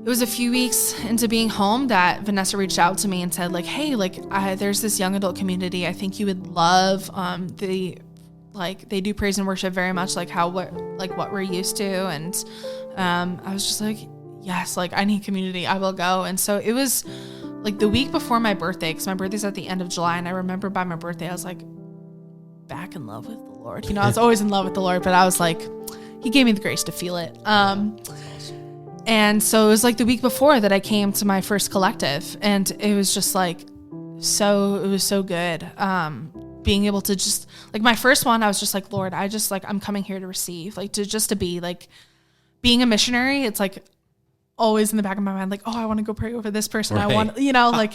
D: it was a few weeks into being home that Vanessa reached out to me and said like, hey, like there's this young adult community I think you would love. They do praise and worship very much like what we're used to. And I was just like, yes, like I need community. I will go. And so it was like the week before my birthday, because my birthday's at the end of July. And I remember by my birthday, I was like back in love with the Lord. You know, I was always in love with the Lord, but I was like, he gave me the grace to feel it. And so it was like the week before that I came to my first collective, and it was just like, it was so good. Being able to just like my first one, I was just like, Lord, I'm coming here to receive, like to be like being a missionary. It's like always in the back of my mind, like, oh, I want to go pray over this person.
B: Right.
D: I want, you know, like,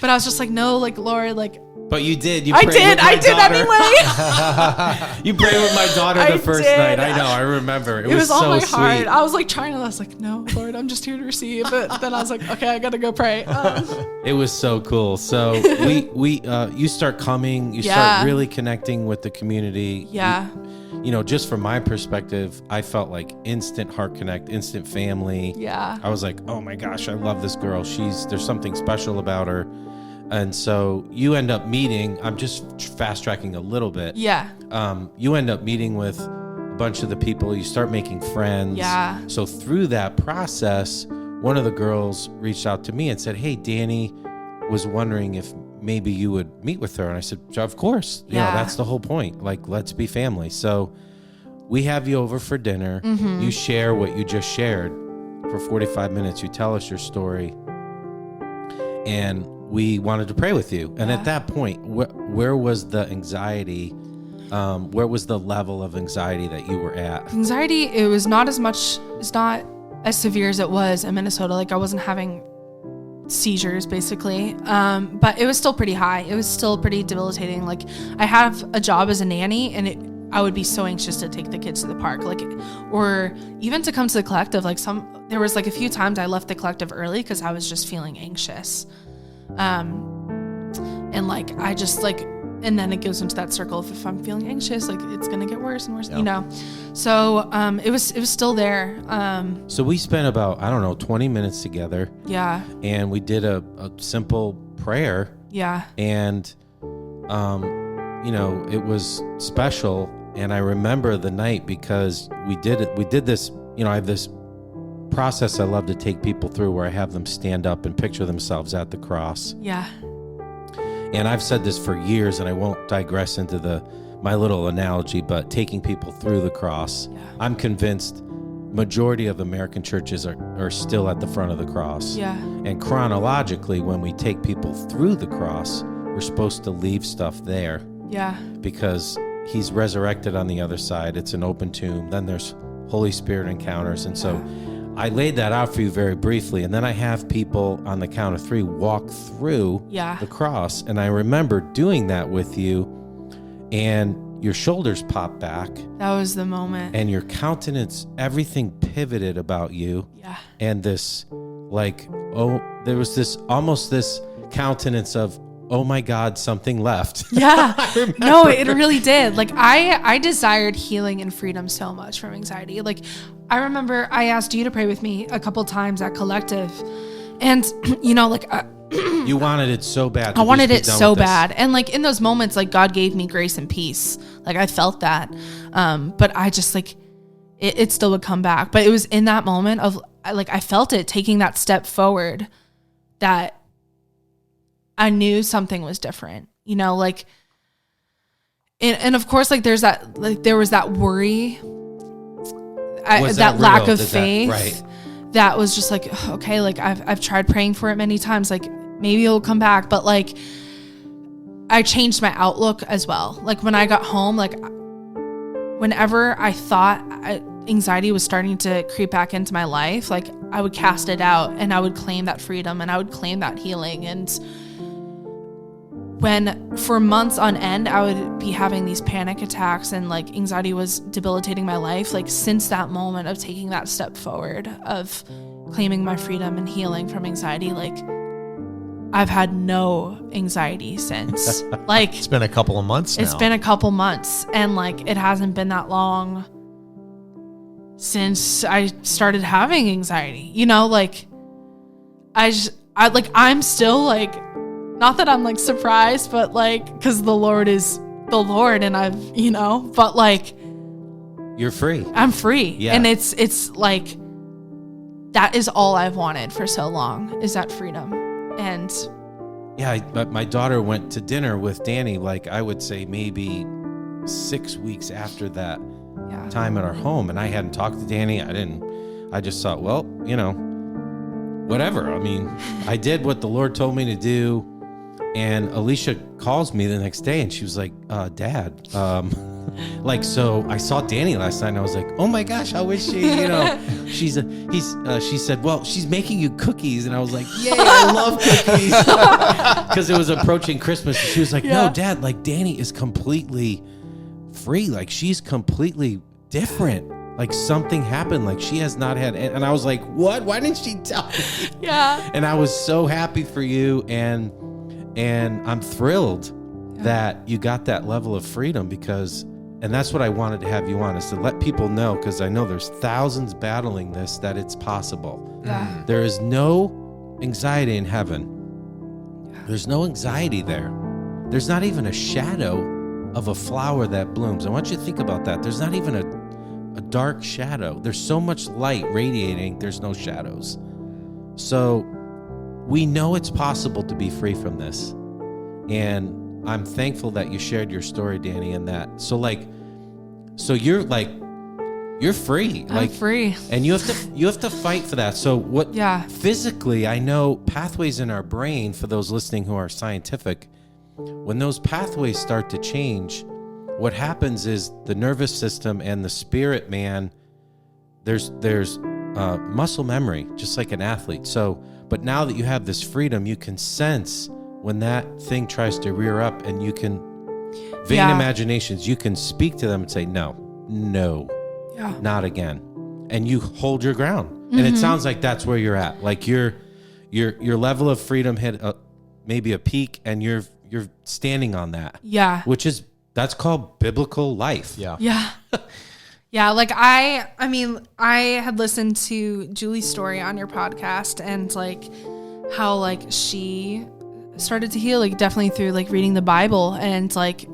D: but I was just like, no, like, Lord, like,
B: but you did.
D: I did anyway.
B: You prayed with my daughter the first night. I know. I remember. It was
D: on
B: so
D: my
B: sweet.
D: heart. I was like I was like, no, Lord, I'm just here to receive. But then I was like, okay, I got to go pray.
B: It was so cool. So you start coming, you start really connecting with the community.
D: Yeah.
B: You know, just from my perspective, I felt like instant heart connect, instant family.
D: Yeah.
B: I was like, oh my gosh, I love this girl. There's something special about her. And so you end up meeting, I'm just fast tracking a little bit.
D: Yeah.
B: You end up meeting with a bunch of the people. You start making friends.
D: Yeah.
B: So through that process, one of the girls reached out to me and said, hey, Dani was wondering if maybe you would meet with her. And I said, of course. You know, that's the whole point. Like, let's be family. So we have you over for dinner. Mm-hmm. You share what you just shared for 45 minutes. You tell us your story. And we wanted to pray with you. And at that point, where was the anxiety? Where was the level of anxiety that you were at?
D: Anxiety, it's not as severe as it was in Minnesota. Like I wasn't having seizures basically. But it was still pretty high. It was still pretty debilitating. Like I have a job as a nanny, and I would be so anxious to take the kids to the park, like, or even to come to the collective. Like there was like a few times I left the collective early because I was just feeling anxious. And like, I just like, and then it goes into that circle of if I'm feeling anxious, like it's going to get worse and worse, you know? So, it was still there.
B: So we spent about, I don't know, 20 minutes together.
D: Yeah.
B: And we did a simple prayer.
D: Yeah.
B: And, you know, it was special. And I remember the night because we did this, you know, I have this process I love to take people through where I have them stand up and picture themselves at the cross.
D: Yeah.
B: And I've said this for years, and I won't digress into my little analogy, but taking people through the cross. Yeah. I'm convinced majority of American churches are still at the front of the cross.
D: Yeah.
B: And chronologically, when we take people through the cross, we're supposed to leave stuff there.
D: Yeah.
B: Because he's resurrected on the other side. It's an open tomb. Then there's Holy Spirit encounters. And so I laid that out for you very briefly, and then I have people on the count of 3 walk through the cross, and I remember doing that with you, and your shoulders popped back. That
D: was the moment.
B: And your countenance, everything pivoted about you.
D: Yeah.
B: And this, like, there was this countenance of, oh my God, something left.
D: Yeah. No, it really did. Like I desired healing and freedom so much from anxiety. Like I remember I asked you to pray with me a couple times at Collective, and you know, like
B: you wanted it so bad.
D: I wanted it so bad. And like in those moments, like God gave me grace and peace. Like I felt that. But I just like, it still would come back. But it was in that moment of like, I felt it taking that step forward that I knew something was different, you know, like, and of course, like there was that worry, that lack of faith, that was just like, okay, like I've tried praying for it many times, like maybe it'll come back. But like, I changed my outlook as well. Like when I got home, like whenever I thought anxiety was starting to creep back into my life, like I would cast it out and I would claim that freedom and I would claim that healing. And when for months on end, I would be having these panic attacks and like anxiety was debilitating my life. Like since that moment of taking that step forward of claiming my freedom and healing from anxiety, like I've had no anxiety since. Like
C: it's been a couple of months now.
D: It's been a couple months, and like it hasn't been that long since I started having anxiety. You know, like I'm still like, not that I'm like surprised, but like, because the Lord is the Lord, and I've, but like,
B: you're free.
D: I'm free.
B: Yeah.
D: And it's like, that is all I've wanted for so long, is that freedom. And
B: yeah, but my daughter went to dinner with Dani, like I would say maybe 6 weeks after that time at our home. And I hadn't talked to Dani. I just thought, well, whatever. I mean, I did what the Lord told me to do. And Alicia calls me the next day and she was like, Dad, so I saw Dani last night and I was like, oh my gosh, how is she? She said, well, she's making you cookies. And I was like, yay, I love cookies. Because it was approaching Christmas. And she was like, no, Dad, like Dani is completely free. Like she's completely different. Like something happened. Like she has not had. And I was like, what? Why didn't she tell me?
D: Yeah.
B: And I was so happy for you. And I'm thrilled that you got that level of freedom and that's what I wanted to have you on, is to let people know, because I know there's thousands battling this, that it's possible.
D: Yeah.
B: There is no anxiety in heaven. There's no anxiety there. There's not even a shadow of a flower that blooms. I want you to think about that. There's not even a dark shadow. There's so much light radiating, there's no shadows. So we know it's possible to be free from this. And I'm thankful that you shared your story, Dani, and that. So you're free.
D: I'm free.
B: And you have to fight for that. So what?
D: Yeah.
B: Physically, I know pathways in our brain, for those listening who are scientific, when those pathways start to change, what happens is the nervous system and the spirit man, there's muscle memory, just like an athlete. So, but now that you have this freedom, you can sense when that thing tries to rear up, and you can, vain imaginations, you can speak to them and say, no, not again. And you hold your ground. Mm-hmm. And it sounds like that's where you're at. Like your level of freedom hit maybe a peak, and you're standing on that. Yeah. That's called biblical life.
D: Yeah. Yeah. Yeah. Like I had listened to Julie's story on your podcast, and like how like she started to heal, like definitely through like reading the Bible and like,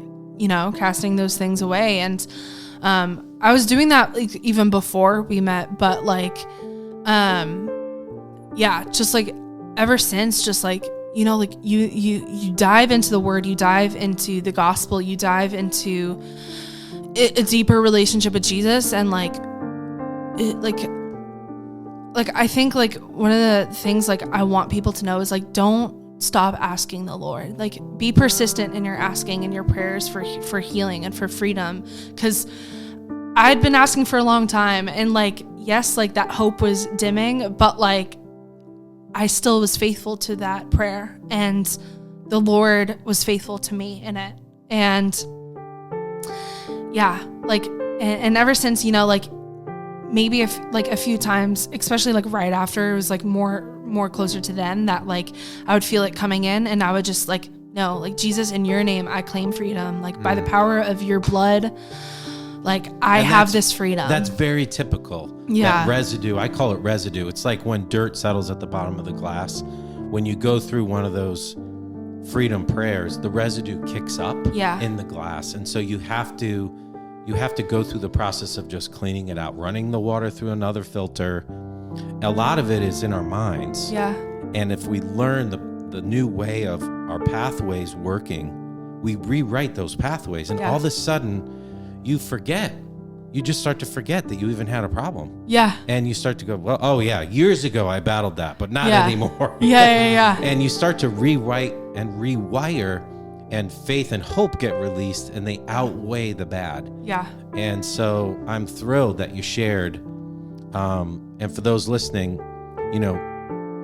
D: casting those things away. And I was doing that like even before we met, but like just like ever since, just like, like you dive into the word, you dive into the gospel, you dive into a deeper relationship with Jesus. And like I think like one of the things like I want people to know is like, don't stop asking the Lord. Like be persistent in your asking and your prayers for healing and for freedom. Cause I'd been asking for a long time, and like, yes, like that hope was dimming, but like I still was faithful to that prayer, and the Lord was faithful to me in it. And and ever since, like maybe if like a few times, especially like right after, it was like more closer to then, that like I would feel it coming in, and I would just like, no, like Jesus, in your name, I claim freedom. Like by the power of your blood, like I have this freedom.
B: That's very typical. Yeah. That residue, I call it residue. It's like when dirt settles at the bottom of the glass. When you go through one of those freedom prayers, the residue kicks up in the glass. And so you have to go through the process of just cleaning it out, running the water through another filter. A lot of it is in our minds. Yeah. And if we learn the new way of our pathways working, we rewrite those pathways. And all of a sudden, you just start to forget that you even had a problem. Yeah. And you start to go, well, oh yeah, years ago I battled that, but not anymore. Yeah. And you start to rewrite and rewire, and faith and hope get released, and they outweigh the bad. Yeah. And so I'm thrilled that you shared. And for those listening,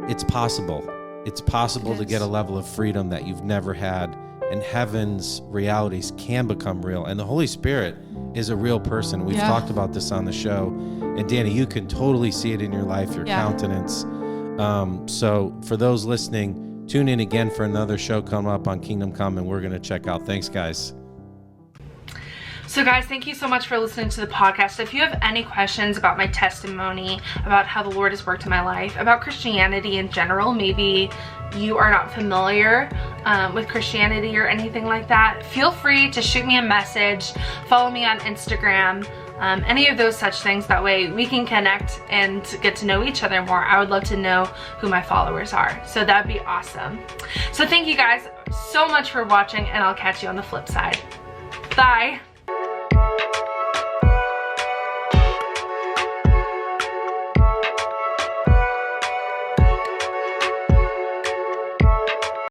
B: it's possible. It's possible to get a level of freedom that you've never had, and heaven's realities can become real. And the Holy Spirit is a real person. We've talked about this on the show. And Dani, you can totally see it in your life, your countenance. So for those listening, tune in again for another show coming up on Kingdom Come, and we're going to check out. Thanks, guys.
A: So guys, thank you so much for listening to the podcast. If you have any questions about my testimony, about how the Lord has worked in my life, about Christianity in general, maybe you are not familiar with Christianity or anything like that, feel free to shoot me a message, follow me on Instagram, any of those such things. That way we can connect and get to know each other more. I would love to know who my followers are, so that'd be awesome. So thank you guys so much for watching, and I'll catch you on the flip side. Bye.